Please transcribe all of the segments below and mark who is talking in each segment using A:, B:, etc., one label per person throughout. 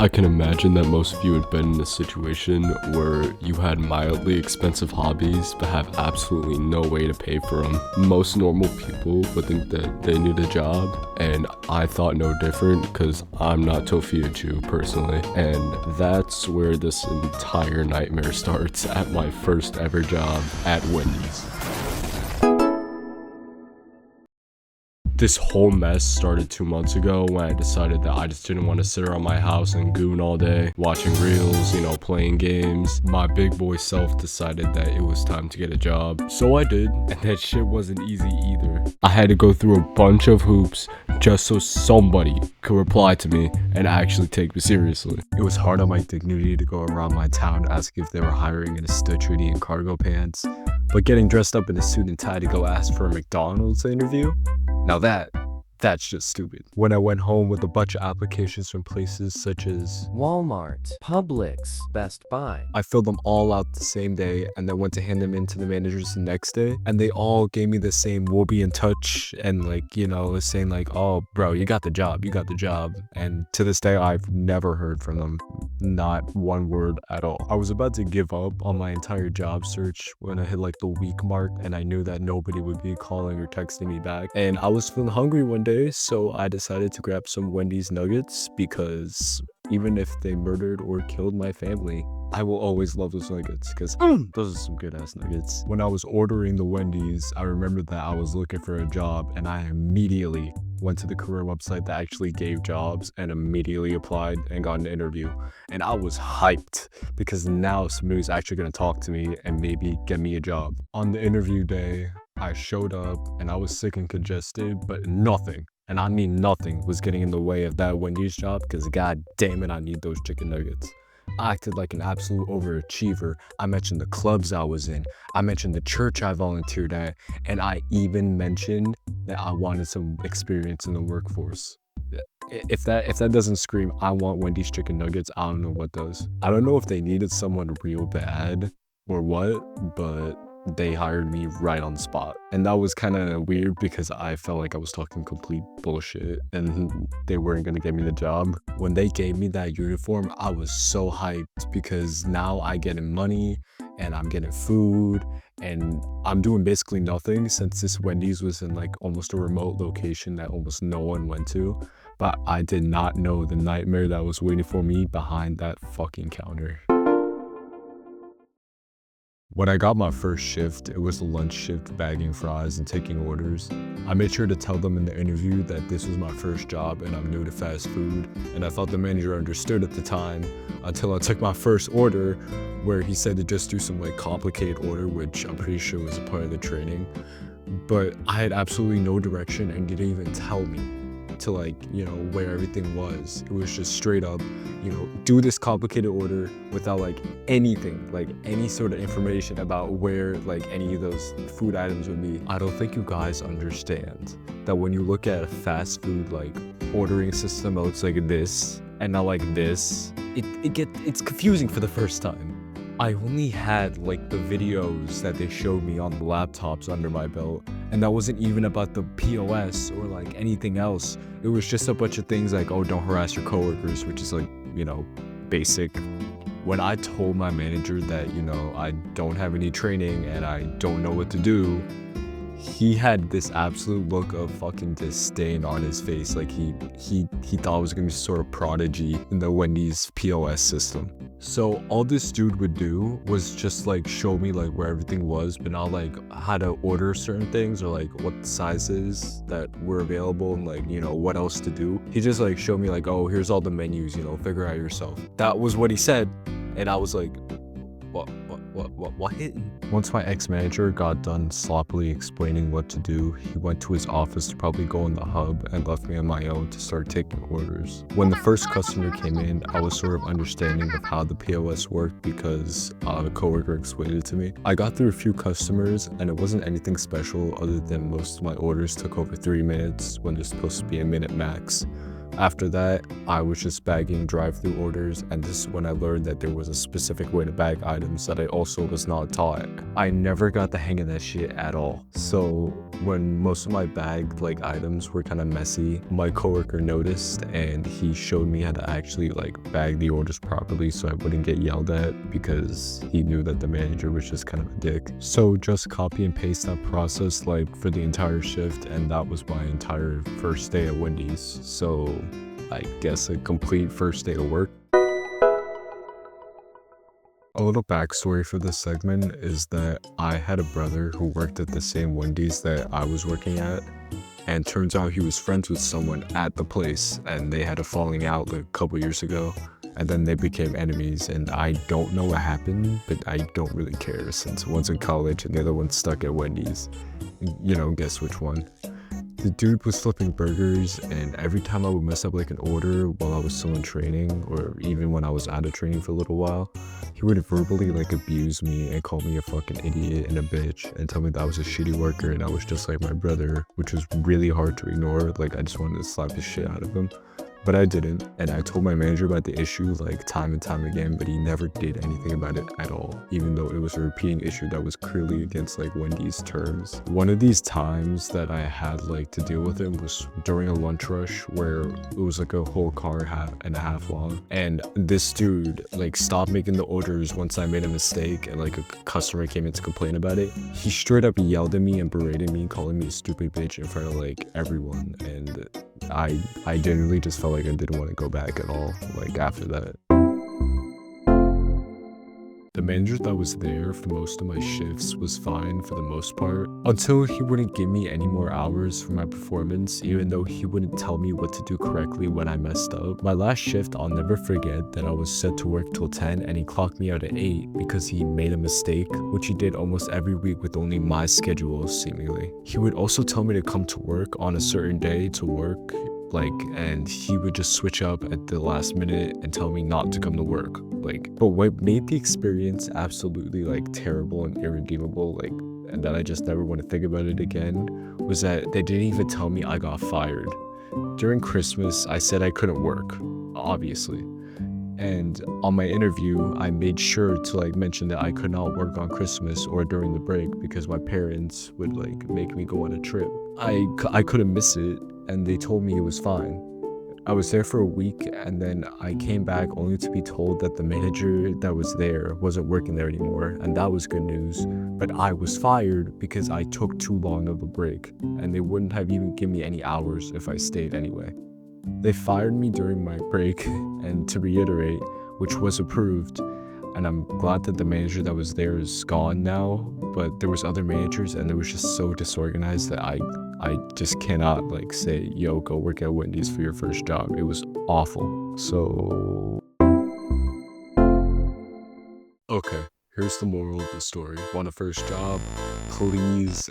A: I can imagine that most of you had been in a situation where you had mildly expensive hobbies but have absolutely no way to pay for them. Most normal people would think that they need a job, and I thought no different because I'm not Tofia Jew personally, and that's where this entire nightmare starts at my first ever job at Wendy's. This whole mess started 2 months ago when I decided that I just didn't want to sit around my house and goon all day, watching reels, playing games. My big boy self decided that it was time to get a job. So I did, and that shit wasn't easy either. I had to go through a bunch of hoops just so somebody could reply to me and actually take me seriously.
B: It was hard on my dignity to go around my town asking if they were hiring in a stitch hoodie and cargo pants, but getting dressed up in a suit and tie to go ask for a McDonald's interview? Now that's just stupid. When I went home with a bunch of applications from places such as
C: Walmart, Publix, Best Buy,
B: I filled them all out the same day and then went to hand them in to the managers the next day, and they all gave me the same "we'll be in touch" and saying like, "Oh bro, you got the job, and to this day I've never heard from them, not one word at all. I was about to give up on my entire job search when I hit like the week mark, and I knew that nobody would be calling or texting me back, and I was feeling hungry one day, so I decided to grab some Wendy's nuggets, because even if they murdered or killed my family, I will always love those nuggets, because those are some good ass nuggets. When I was ordering the Wendy's, I remembered that I was looking for a job, and I immediately went to the career website that actually gave jobs and immediately applied and got an interview. And I was hyped because now somebody's actually going to talk to me and maybe get me a job. On the interview day, I showed up and I was sick and congested, but nothing, and I mean nothing, was getting in the way of that Wendy's job, because god damn it, I need those chicken nuggets. I acted like an absolute overachiever. I mentioned the clubs I was in. I mentioned the church I volunteered at. And I even mentioned that I wanted some experience in the workforce. If that doesn't scream, I want Wendy's chicken nuggets, I don't know what does. I don't know if they needed someone real bad or what, but they hired me right on the spot. And that was kind of weird because I felt like I was talking complete bullshit and they weren't going to get me the job. When they gave me that uniform, I was so hyped because now I getting money and I'm getting food and I'm doing basically nothing, since this Wendy's was in like almost a remote location that almost no one went to. But I did not know the nightmare that was waiting for me behind that fucking counter. When I got my first shift, it was the lunch shift, bagging fries and taking orders. I made sure to tell them in the interview that this was my first job and I'm new to fast food, and I thought the manager understood at the time, until I took my first order where he said to just do some like complicated order, which I'm pretty sure was a part of the training. But I had absolutely no direction and didn't even tell me to where everything was. It was just straight up, do this complicated order without anything, any sort of information about where any of those food items would be. I don't think you guys understand that when you look at a fast food ordering system, it looks like this and not like this. It's confusing for the first time. I only had the videos that they showed me on the laptops under my belt, and that wasn't even about the POS or anything else. It was just a bunch of things oh, don't harass your coworkers, which is basic. When I told my manager that I don't have any training and I don't know what to do, he had this absolute look of fucking disdain on his face. He thought I was gonna be sort of prodigy in the Wendy's POS system. So all this dude would do was just show me where everything was, but not how to order certain things or what sizes that were available and what else to do. He just showed me oh, here's all the menus, figure out yourself. That was what he said, and I was what? Once my ex-manager got done sloppily explaining what to do, he went to his office to probably go in the hub and left me on my own to start taking orders. When the first customer came in, I was sort of understanding of how the POS worked because a coworker explained it to me. I got through a few customers and it wasn't anything special other than most of my orders took over 3 minutes when they're supposed to be a minute max. After that, I was just bagging drive-through orders, and this is when I learned that there was a specific way to bag items that I also was not taught. I never got the hang of that shit at all. So when most of my bagged like items were kind of messy, my coworker noticed and he showed me how to actually like bag the orders properly so I wouldn't get yelled at, because he knew that the manager was just kind of a dick. So just copy and paste that process like for the entire shift, and that was my entire first day at Wendy's. So I guess a complete first day of work. A little backstory for this segment is that I had a brother who worked at the same Wendy's that I was working at, and turns out he was friends with someone at the place, and they had a falling out like a couple years ago, and then they became enemies, and I don't know what happened, but I don't really care since one's in college and the other one's stuck at Wendy's. You know, guess which one. The dude was flipping burgers, and every time I would mess up like an order while I was still in training, or even when I was out of training for a little while, he would verbally like abuse me and call me a fucking idiot and a bitch and tell me that I was a shitty worker and I was just like my brother, which was really hard to ignore. Like, I just wanted to slap the shit out of him. But I didn't, and I told my manager about the issue like time and time again, but he never did anything about it at all, even though it was a repeating issue that was clearly against like Wendy's terms. One of these times that I had like to deal with him was during a lunch rush where it was like a whole car and a half long, and this dude like stopped making the orders once I made a mistake and like a customer came in to complain about it. He straight up yelled at me and berated me, calling me a stupid bitch in front of like everyone, and I genuinely just felt like I didn't want to go back at all, like after that. The manager that was there for most of my shifts was fine for the most part, until he wouldn't give me any more hours for my performance, even though he wouldn't tell me what to do correctly when I messed up. My last shift, I'll never forget that I was set to work till 10 and he clocked me out at 8 because he made a mistake, which he did almost every week with only my schedule, seemingly. He would also tell me to come to work on a certain day to work, and he would just switch up at the last minute and tell me not to come to work. But what made the experience absolutely terrible and irredeemable, and that I just never want to think about it again, was that they didn't even tell me I got fired. During Christmas, I said I couldn't work, obviously. And on my interview, I made sure to mention that I could not work on Christmas or during the break because my parents would make me go on a trip. I couldn't miss it, and they told me it was fine. I was there for a week, and then I came back only to be told that the manager that was there wasn't working there anymore, and that was good news. But I was fired because I took too long of a break, and they wouldn't have even given me any hours if I stayed anyway. They fired me during my break, and to reiterate, which was approved, and I'm glad that the manager that was there is gone now, but there was other managers and it was just so disorganized that I just cannot say, yo, go work at Wendy's for your first job. It was awful. So, okay, here's the moral of the story. Want a first job? Please,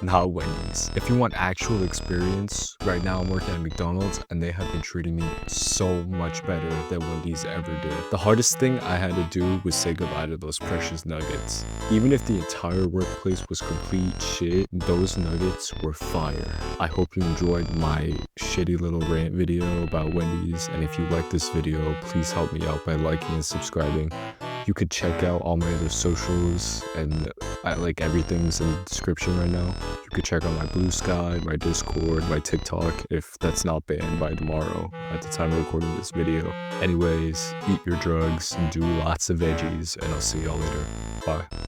B: not Wendy's. If you want actual experience, right now I'm working at McDonald's and they have been treating me so much better than Wendy's ever did. The hardest thing I had to do was say goodbye to those precious nuggets. Even if the entire workplace was complete shit, those nuggets were fire. I hope you enjoyed my shitty little rant video about Wendy's, and if you like this video, please help me out by liking and subscribing. You could check out all my other socials, and everything's in the description right now. You could check out my Blue Sky, my Discord, my TikTok, if that's not banned by tomorrow at the time of recording this video. Anyways, eat your drugs, do lots of veggies, and I'll see y'all later. Bye.